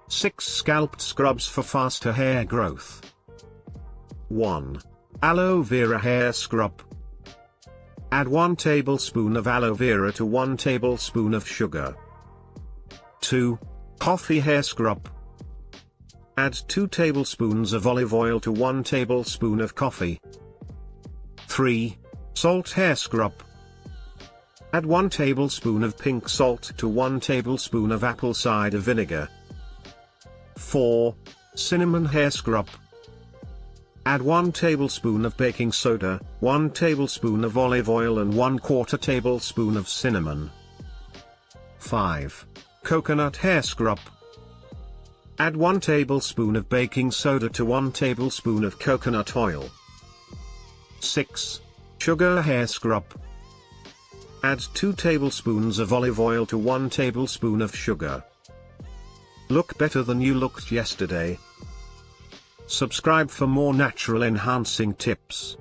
6 scalp scrubs for faster hair growth. 1. Aloe vera hair scrub. Add 1 tablespoon of aloe vera to 1 tablespoon of sugar. 2. Coffee hair scrub. Add 2 tablespoons of olive oil to 1 tablespoon of coffee. 3. Salt hair scrub. Add 1 tablespoon of pink salt to 1 tablespoon of apple cider vinegar. 4. Cinnamon hair scrub. Add 1 tablespoon of baking soda, 1 tablespoon of olive oil and 1/4 tablespoon of cinnamon. 5. Coconut hair scrub. Add 1 tablespoon of baking soda to 1 tablespoon of coconut oil. 6. Sugar hair scrub. Add 2 tablespoons of olive oil to 1 tablespoon of sugar. Look better than you looked yesterday. Subscribe for more natural enhancing tips.